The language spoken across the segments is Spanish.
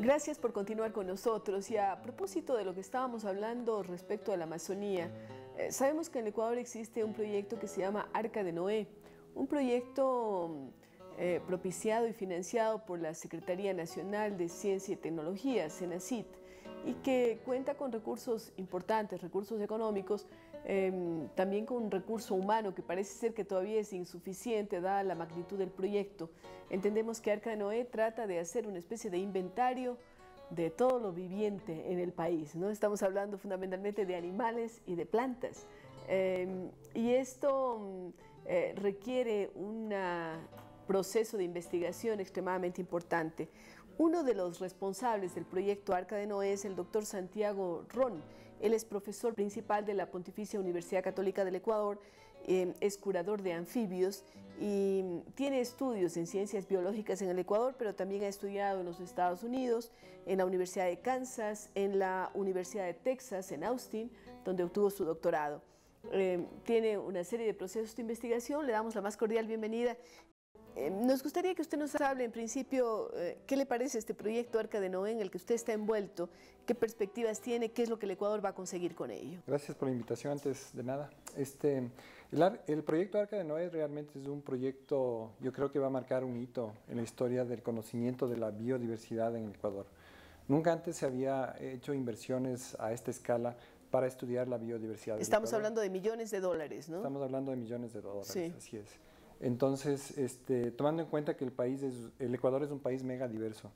Gracias por continuar con nosotros. Y a propósito de lo que estábamos hablando respecto a la Amazonía, sabemos que en el Ecuador existe un proyecto que se llama Arca de Noé, un proyecto propiciado y financiado por la Secretaría Nacional de Ciencia y Tecnología, CENACIT, y que cuenta con recursos importantes, recursos económicos, también con un recurso humano que parece ser que todavía es insuficiente dada la magnitud del proyecto. Entendemos que Arca de Noé trata de hacer una especie de inventario de todo lo viviente en el país, ¿no? Estamos hablando fundamentalmente de animales y de plantas. Y esto requiere un proceso de investigación extremadamente importante. Uno de los responsables del proyecto Arca de Noé es el doctor Santiago Ron. Él es profesor principal de la Pontificia Universidad Católica del Ecuador, es curador de anfibios y tiene estudios en ciencias biológicas en el Ecuador, pero también ha estudiado en los Estados Unidos, en la Universidad de Kansas, en la Universidad de Texas, en Austin, donde obtuvo su doctorado. Tiene una serie de procesos de investigación. Le damos la más cordial bienvenida. Nos gustaría que usted nos hable, en principio, qué le parece este proyecto Arca de Noé en el que usted está envuelto, qué perspectivas tiene, qué es lo que el Ecuador va a conseguir con ello. Gracias por la invitación, antes de nada. El proyecto Arca de Noé realmente es un proyecto, yo creo que va a marcar un hito en la historia del conocimiento de la biodiversidad en el Ecuador. Nunca antes se había hecho inversiones a esta escala para estudiar la biodiversidad. Estamos hablando de millones de dólares, ¿no? Estamos hablando de millones de dólares, sí. Así es. Entonces, tomando en cuenta que el Ecuador es un país mega diverso,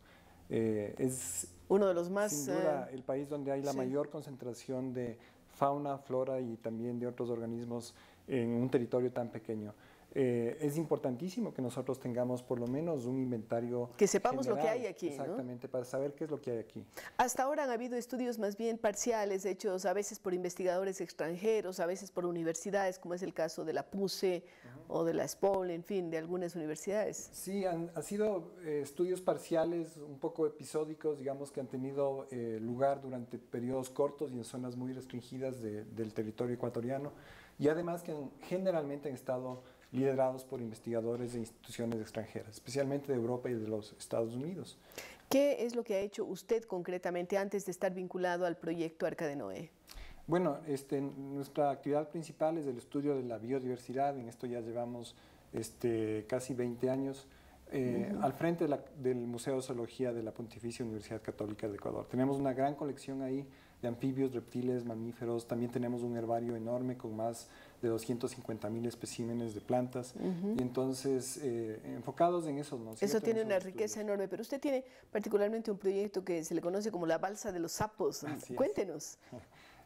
es uno de los más, sin duda el país donde hay la mayor concentración de fauna, flora y también de otros organismos en un territorio tan pequeño. Es importantísimo que nosotros tengamos por lo menos un inventario que sepamos general, lo que hay aquí, exactamente, ¿no? Para saber qué es lo que hay aquí. Hasta ahora han habido estudios más bien parciales, hechos a veces por investigadores extranjeros, a veces por universidades, como es el caso de la PUCE o de la SPOL, en fin, de algunas universidades. Sí, han sido estudios parciales, un poco episódicos, digamos, que han tenido lugar durante periodos cortos y en zonas muy restringidas del territorio ecuatoriano, y además que generalmente han estado liderados por investigadores de instituciones extranjeras, especialmente de Europa y de los Estados Unidos. ¿Qué es lo que ha hecho usted concretamente antes de estar vinculado al proyecto Arca de Noé? Bueno, nuestra actividad principal es el estudio de la biodiversidad. En esto ya llevamos casi 20 años al frente del Museo de Zoología de la Pontificia Universidad Católica del Ecuador. Tenemos una gran colección ahí de anfibios, reptiles, mamíferos. También tenemos un herbario enorme con más de 250.000 especímenes de plantas, y entonces enfocados en eso, ¿no? Eso tiene una riqueza enorme, pero usted tiene particularmente un proyecto que se le conoce como la balsa de los sapos. Cuéntenos.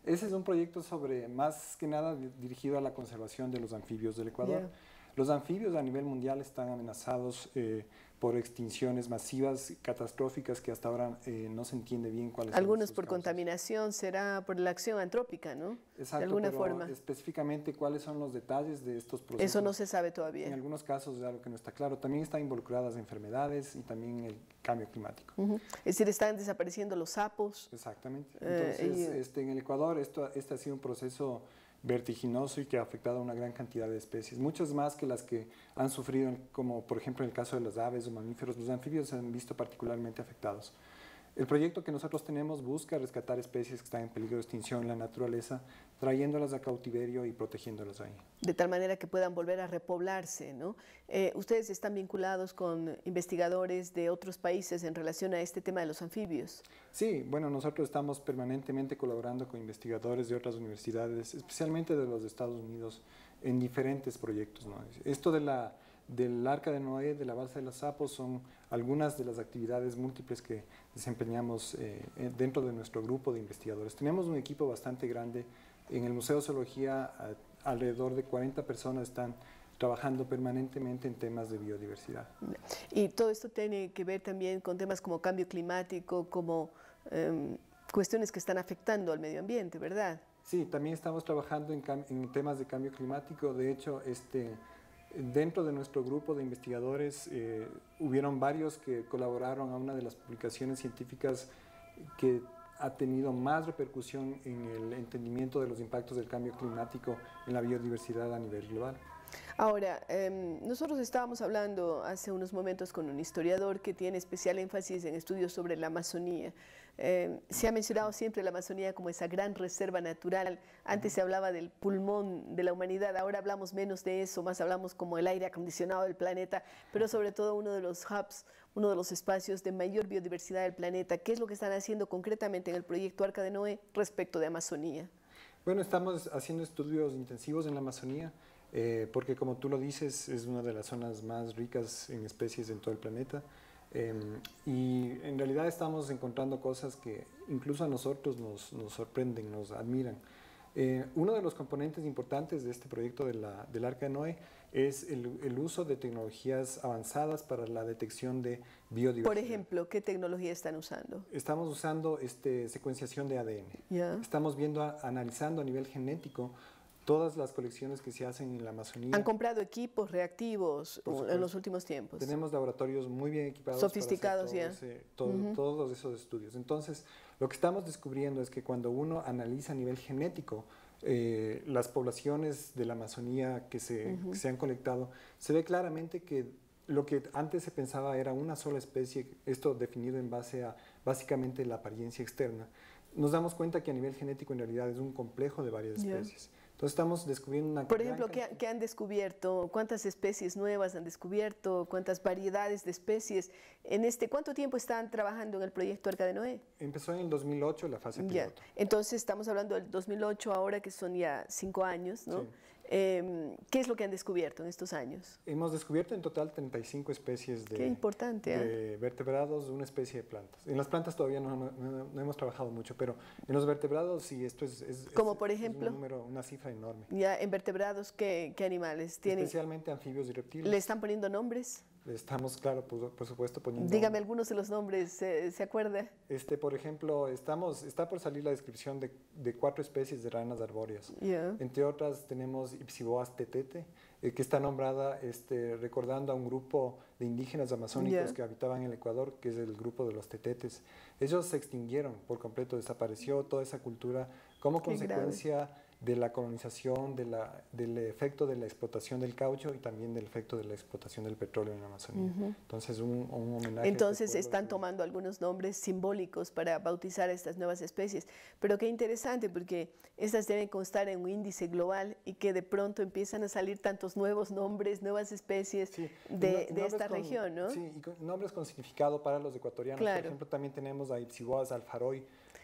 Ese es un proyecto más que nada dirigido a la conservación de los anfibios del Ecuador. Los anfibios a nivel mundial están amenazados por extinciones masivas, catastróficas, que hasta ahora no se entiende bien cuáles son. Algunos por contaminación, será por la acción antrópica, ¿no? Exacto, de alguna pero forma. Específicamente cuáles son los detalles de estos procesos. Eso no se sabe todavía. En algunos casos es algo que no está claro. También están involucradas enfermedades y también el cambio climático. Es decir, están desapareciendo los sapos. Exactamente. Entonces, en el Ecuador este ha sido un proceso vertiginoso y que ha afectado a una gran cantidad de especies, muchas más que las que han sufrido, como por ejemplo en el caso de las aves o mamíferos. Los anfibios se han visto particularmente afectados. El proyecto que nosotros tenemos busca rescatar especies que están en peligro de extinción en la naturaleza, trayéndolas a cautiverio y protegiéndolas ahí. De tal manera que puedan volver a repoblarse, ¿no? ¿Ustedes están vinculados con investigadores de otros países en relación a este tema de los anfibios? Sí, bueno, nosotros estamos permanentemente colaborando con investigadores de otras universidades, especialmente de los Estados Unidos, en diferentes proyectos, ¿no? Esto del Arca de Noé, de la balsa de los sapos, son algunas de las actividades múltiples que desempeñamos dentro de nuestro grupo de investigadores. Tenemos un equipo bastante grande. En el Museo de Zoología, alrededor de 40 personas están trabajando permanentemente en temas de biodiversidad. Y todo esto tiene que ver también con temas como cambio climático, como cuestiones que están afectando al medio ambiente, ¿verdad? Sí, también estamos trabajando en temas de cambio climático. De hecho, dentro de nuestro grupo de investigadores hubieron varios que colaboraron a una de las publicaciones científicas que ha tenido más repercusión en el entendimiento de los impactos del cambio climático en la biodiversidad a nivel global. Ahora, nosotros estábamos hablando hace unos momentos con un historiador que tiene especial énfasis en estudios sobre la Amazonía. Se ha mencionado siempre la Amazonía como esa gran reserva natural. Antes se hablaba del pulmón de la humanidad, ahora hablamos menos de eso, más hablamos como el aire acondicionado del planeta, pero sobre todo uno de los hubs, uno de los espacios de mayor biodiversidad del planeta. ¿Qué es lo que están haciendo concretamente en el proyecto Arca de Noé respecto de Amazonía? Bueno, estamos haciendo estudios intensivos en la Amazonía, porque como tú lo dices, es una de las zonas más ricas en especies en todo el planeta. Y en realidad estamos encontrando cosas que incluso a nosotros nos sorprenden, nos admiran. Uno de los componentes importantes de este proyecto del Arca de Noé es el uso de tecnologías avanzadas para la detección de biodiversidad. Por ejemplo, ¿qué tecnología están usando? Estamos usando secuenciación de ADN. Yeah. Estamos analizando a nivel genético todas las colecciones que se hacen en la Amazonía. ¿Han comprado equipos reactivos en los últimos tiempos? Tenemos laboratorios muy bien equipados, sofisticados para hacer todos esos estudios. Entonces, lo que estamos descubriendo es que cuando uno analiza a nivel genético las poblaciones de la Amazonía que se han colectado, se ve claramente que lo que antes se pensaba era una sola especie, esto definido en base a básicamente la apariencia externa, nos damos cuenta que a nivel genético en realidad es un complejo de varias especies. Entonces estamos descubriendo una... Por ejemplo, ¿qué han descubierto? ¿Cuántas especies nuevas han descubierto? ¿Cuántas variedades de especies? ¿Cuánto tiempo están trabajando en el proyecto Arca de Noé? Empezó en el 2008 la fase piloto. Entonces estamos hablando del 2008 ahora, que son ya 5 años, ¿no? Sí. ¿Qué es lo que han descubierto en estos años? Hemos descubierto en total 35 especies de vertebrados, una especie de plantas. En las plantas todavía no hemos trabajado mucho, pero en los vertebrados sí, esto es como por ejemplo, una cifra enorme. Ya, en vertebrados, ¿qué animales tienen? Especialmente anfibios y reptiles. ¿Le están poniendo nombres? Le estamos, claro, por supuesto, poniendo... Dígame algunos de los nombres, ¿se acuerda? Por ejemplo, está por salir la descripción de 4 especies de ranas arbóreas. Yeah. Entre otras tenemos Ipsiboas tetete, que está nombrada recordando a un grupo de indígenas amazónicos que habitaban en el Ecuador, que es el grupo de los tetetes. Ellos se extinguieron por completo, desapareció toda esa cultura como consecuencia de la colonización, del efecto de la explotación del caucho y también del efecto de la explotación del petróleo en la Amazonía. Entonces, un homenaje. Entonces, están tomando algunos nombres simbólicos para bautizar estas nuevas especies. Pero qué interesante, porque estas deben constar en un índice global y que de pronto empiezan a salir tantos nuevos nombres, nuevas especies de esta región, ¿no? Sí, y nombres con significado para los ecuatorianos. Claro. Por ejemplo, también tenemos a Ipsiboas alfaroi.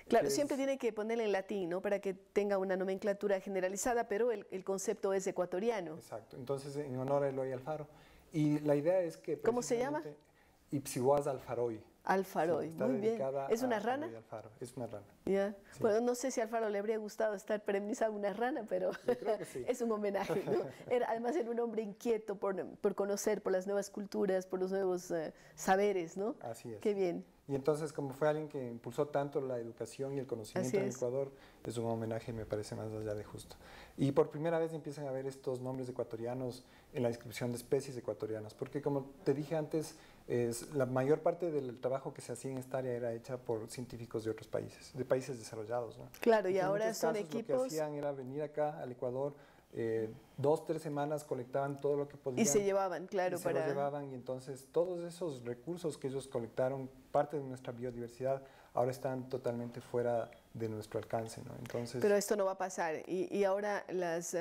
Claro, siempre tiene que ponerle en latín, ¿no? Para que tenga una nomenclatura generalizada, pero el concepto es ecuatoriano. Exacto, entonces en honor a Eloy Alfaro. Y la idea es que... ¿Cómo se llama? Ipsiboas alfaroi. Alfaroi, sí, muy bien. ¿Es una rana? Alfaro. Es una rana. Yeah. Sí. Bueno, no sé si a Alfaro le habría gustado estar perennizado una rana, pero yo creo que sí. Es un homenaje, ¿no? Además era un hombre inquieto por conocer, por las nuevas culturas, por los nuevos saberes, ¿no? Así es. Qué bien. Y entonces, como fue alguien que impulsó tanto la educación y el conocimiento en Ecuador, es un homenaje, me parece más allá de justo. Y por primera vez empiezan a ver estos nombres ecuatorianos en la descripción de especies ecuatorianas, porque como te dije antes, la mayor parte del trabajo que se hacía en esta área era hecha por científicos de otros países, de países desarrollados, ¿no? Claro, y ahora son equipos... Lo que hacían era venir acá al Ecuador, 2, 3 semanas colectaban todo lo que podían. Y se llevaban, claro, se lo llevaban, y entonces todos esos recursos que ellos colectaron, parte de nuestra biodiversidad, ahora están totalmente fuera de nuestro alcance, ¿no? Entonces, pero esto no va a pasar, y ahora los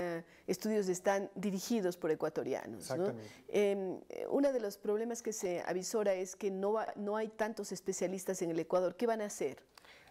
estudios están dirigidos por ecuatorianos, exactamente. ¿no? Uno de los problemas que se avisora es que no hay tantos especialistas en el Ecuador. ¿Qué van a hacer?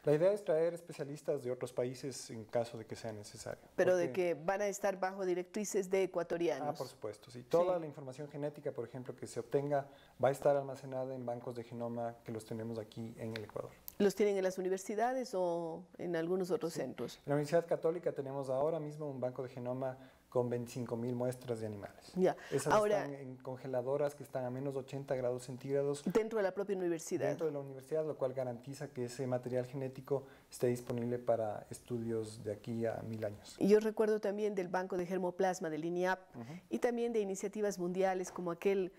La idea es traer especialistas de otros países en caso de que sea necesario. Pero de que van a estar bajo directrices de ecuatorianos. Por supuesto, sí. Toda la información genética, por ejemplo, que se obtenga, va a estar almacenada en bancos de genoma que los tenemos aquí en el Ecuador. ¿Los tienen en las universidades o en algunos otros centros? En la Universidad Católica tenemos ahora mismo un banco de genoma con 25.000 muestras de animales. Ya. Esas están en congeladoras que están a menos 80 grados centígrados. Dentro de la propia universidad. Dentro de la universidad, lo cual garantiza que ese material genético esté disponible para estudios de aquí a 1000 años. Y yo recuerdo también del Banco de Germoplasma, del INIAP, y también de iniciativas mundiales como aquella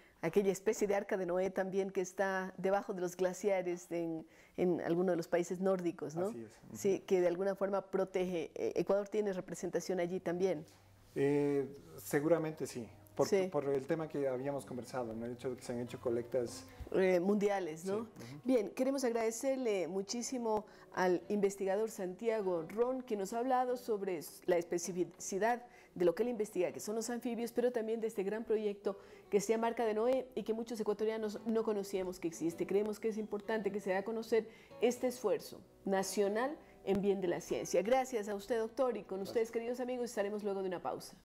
especie de Arca de Noé también que está debajo de los glaciares en algunos de los países nórdicos, ¿no? Así es. Sí, que de alguna forma protege. Ecuador tiene representación allí también. Seguramente sí, Sí. por el tema que habíamos conversado, ¿no? El hecho de que se han hecho colectas Mundiales, ¿no? sí. Bien, queremos agradecerle muchísimo al investigador Santiago Ron, que nos ha hablado sobre la especificidad de lo que él investiga, que son los anfibios, pero también de este gran proyecto que se llama Arca de Noé y que muchos ecuatorianos no conocíamos que existe. Creemos que es importante que se dé a conocer este esfuerzo nacional en bien de la ciencia. Gracias a usted, doctor, y con ustedes, queridos amigos, estaremos luego de una pausa.